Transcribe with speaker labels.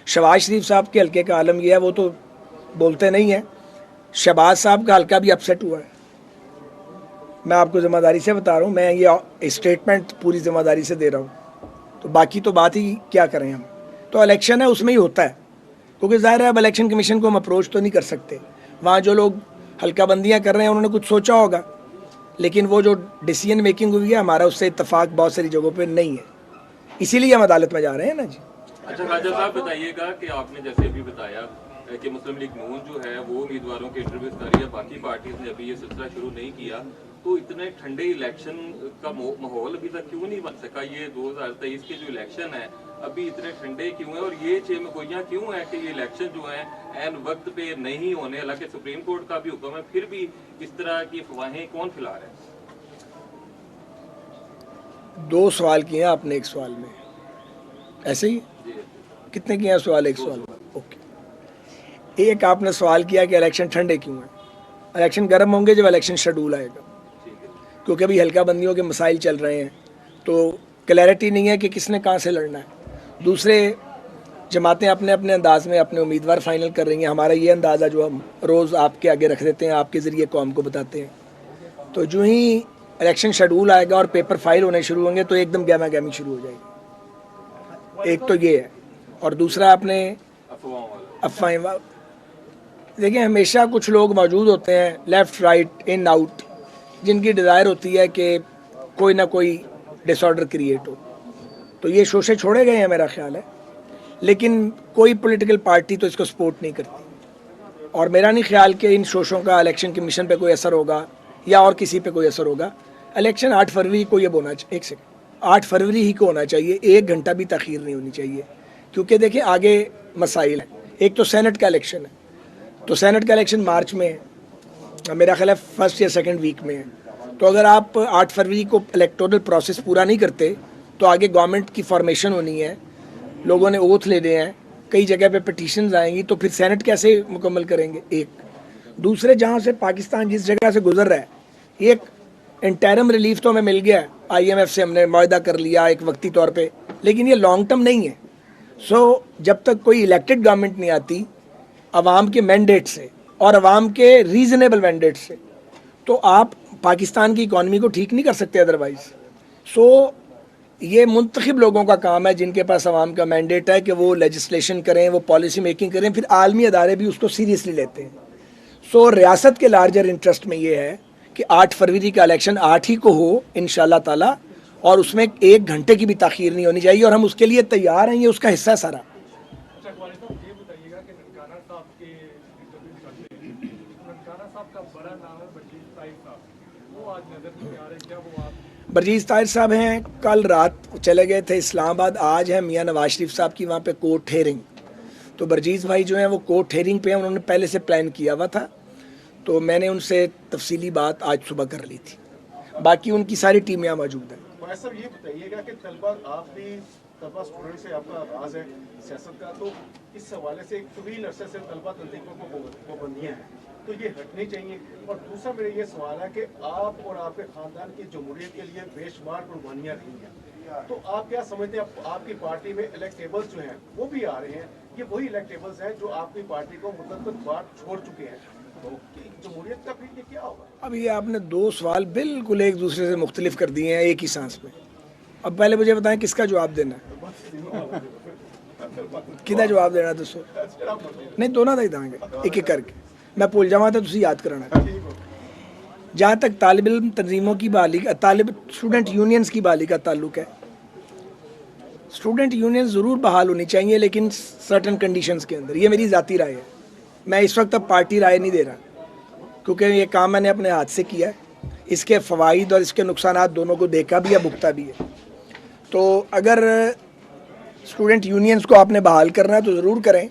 Speaker 1: شہباز شریف صاحب کے حلقے کا عالم یہ ہے، وہ تو بولتے نہیں ہیں. شہباز صاحب کا حلقہ بھی اپسیٹ ہوا ہے. میں آپ کو ذمہ داری سے بتا رہا ہوں، میں یہ اسٹیٹمنٹ پوری ذمہ داری سے دے رہا ہوں. تو باقی تو بات ہی کیا کریں ہم. تو الیکشن ہے، اس میں ہی ہوتا ہے، کیونکہ ظاہر ہے اب الیکشن کمیشن کو ہم اپروچ تو نہیں کر سکتے. وہاں جو لوگ حلقہ بندیاں کر رہے ہیں انہوں نے کچھ سوچا ہوگا، لیکن وہ جو ڈیسیجن میکنگ ہوئی ہے ہمارا اس سے اتفاق بہت ساری جگہوں پہ نہیں ہے، اسی لیے ہم عدالت میں جا رہے ہیں نا جی.
Speaker 2: اچھا خواجہ صاحب بتائیے گا کہ آپ نے جیسے ابھی بتایا کہ مسلم لیگ نون جو ہے وہ امیدواروں کے انٹرویوز کر رہی ہے، باقی پارٹیز نے ابھی یہ سلسلہ شروع نہیں کیا، تو اتنے ٹھنڈے الیکشن کا ماحول ابھی تک کیوں نہیں بن سکا؟ یہ 2023 کے جو الیکشن ہے ابھی اتنے ٹھنڈے کیوں ہیں، اور یہ چیم گوئیاں کیوں ہیں کہ یہ الیکشن جو ہیں عین وقت پہ نہیں ہونے؟ حالانکہ سپریم کورٹ کا بھی حکم ہے، پھر بھی اس طرح کی افواہیں کون پھیلا رہے ہیں؟
Speaker 1: 2 سوال کیے ہیں آپ نے ایک سوال میں، ایسے ہی کتنے کیے ہیں سوال ایک سوال میں؟ اوکے. ایک آپ نے سوال کیا کہ الیکشن ٹھنڈے کیوں ہیں. الیکشن گرم ہوں گے جب الیکشن شیڈول آئے گا، کیونکہ ابھی حلقہ بندیوں کے مسائل چل رہے ہیں تو کلیئرٹی نہیں ہے کہ کس نے کہاں سے لڑنا ہے. دوسرے جماعتیں اپنے اپنے انداز میں اپنے امیدوار فائنل کر رہی ہیں. ہمارا یہ اندازہ جو ہم روز آپ کے آگے رکھ دیتے ہیں، آپ کے ذریعے قوم کو بتاتے ہیں، تو جو ہی الیکشن شیڈول آئے گا اور پیپر فائل ہونے شروع ہوں گے تو ایک دم گہما گہمی شروع ہو جائے گی. ایک تو یہ ہے، اور دوسرا آپ نے افواہیں. دیکھیں ہمیشہ کچھ لوگ موجود ہوتے ہیں لیفٹ رائٹ ان آؤٹ جن کی ڈیزائر ہوتی ہے کہ کوئی نہ کوئی ڈس آرڈر کریٹ ہو، تو یہ شوشے چھوڑے گئے ہیں میرا خیال ہے. لیکن کوئی پولیٹیکل پارٹی تو اس کو سپورٹ نہیں کرتی، اور میرا نہیں خیال کہ ان شوشوں کا الیکشن کمیشن پہ کوئی اثر ہوگا یا اور کسی پہ کوئی اثر ہوگا. الیکشن 8 فروری کو یہ ہونا چاہیے، 8 فروری ہی کو ہونا چاہیے، 1 گھنٹہ بھی تاخیر نہیں ہونی چاہیے. کیونکہ دیکھیں آگے مسائل ہیں. ایک تو سینٹ کا الیکشن ہے، تو سینٹ کا الیکشن مارچ میں ہے، میرا خیال ہے فرسٹ یا سیکنڈ ویک میں ہے. تو اگر آپ 8 فروری کو الیکٹورل پروسیس پورا نہیں کرتے تو آگے گورنمنٹ کی فارمیشن ہونی ہے، لوگوں نے اوتھ لینے ہیں، کئی جگہ پہ پٹیشنز آئیں گی، تو پھر سینٹ کیسے مکمل کریں گے؟ ایک. دوسرے جہاں سے پاکستان جس جگہ سے گزر رہا ہے، ایک انٹرم ریلیف تو ہمیں مل گیا ہے، آئی ایم ایف سے ہم نے معاہدہ کر لیا ایک وقتی طور پہ، لیکن یہ لانگ ٹرم نہیں ہے. سو جب تک کوئی الیکٹڈ گورنمنٹ نہیں آتی عوام کے مینڈیٹ سے اور عوام کے ریزنیبل مینڈیٹ سے، تو آپ پاکستان کی اکانومی کو ٹھیک نہیں کر سکتے ادروائز. سو یہ منتخب لوگوں کا کام ہے جن کے پاس عوام کا مینڈیٹ ہے کہ وہ لیجسلیشن کریں، وہ پالیسی میکنگ کریں، پھر عالمی ادارے بھی اس کو سیریسلی لیتے ہیں. سو ریاست کے لارجر انٹرسٹ میں یہ ہے کہ 8 فروری کا الیکشن 8 ہی کو ہو انشاءاللہ تعالی، اور اس میں 1 گھنٹے کی بھی تاخیر نہیں ہونی چاہیے، اور ہم اس کے لیے تیار ہیں، یہ اس کا حصہ ہے سارا. برجیز طاہر صاحب ہیں، کل رات چلے گئے تھے اسلام آباد، آج ہے میاں نواز شریف صاحب کی وہاں پہ کورٹ ہیئرنگ. تو برجیز بھائی جو ہیں وہ کورٹ ہیئرنگ پہ ہیں، انہوں نے پہلے سے پلان کیا ہوا تھا، تو میں نے ان سے تفصیلی بات آج صبح کر لی تھی. باقی ان کی ساری ٹیم یہاں موجود ہیں.
Speaker 3: صاحب یہ بتائیے گا کہ طلبہ، آپ بھی طلبہ اسٹوڈنٹ سے آپ کا آغاز ہے سیاست کا، تو اس حوالے سے ایک طویل عرصے سے طلبہ تنظیموں کو پابندیاں ہیں، تو یہ ہٹنی چاہیے. اور دوسرا میرا یہ سوال ہے کہ آپ اور آپ کے خاندان کی جمہوریت کے لیے بے شمار قربانیاں رہی ہیں، تو آپ کیا سمجھتے ہیں آپ کی پارٹی میں الیکٹیبلز جو ہیں وہ بھی آ رہے ہیں، یہ وہی الیکٹیبلز ہیں جو آپ کی پارٹی کو متعدد بار چھوڑ چکے ہیں، تو جمہوریت کا پھر یہ کیا ہوگا؟
Speaker 1: اب یہ آپ نے 2 سوال بالکل ایک دوسرے سے مختلف کر دیے ہیں ایک ہی سانس میں. اب پہلے مجھے بتائیں کس کا جواب دینا ہے، کدھا جواب دینا تو سو نہیں دونوں ہی دیں گے ایک ایک کر کے. میں بھول جاؤں تو تسی یاد کرانا. جہاں تک طالب علم تنظیموں کی بحالی، اسٹوڈنٹ یونینز کی بحالی کا تعلق ہے، اسٹوڈنٹ یونین ضرور بحال ہونی چاہیے، لیکن سرٹن کنڈیشنز کے اندر. یہ میری ذاتی رائے ہے، میں اس وقت اب پارٹی رائے نہیں دے رہا، کیونکہ یہ کام میں نے اپنے ہاتھ سے کیا ہے. اس کے فوائد اور اس کے نقصانات دونوں کو دیکھا بھی ہے، بھگتا بھی ہے. تو اگر اسٹوڈنٹ یونینز کو آپ نے بحال کرنا ہے تو ضرور کریں،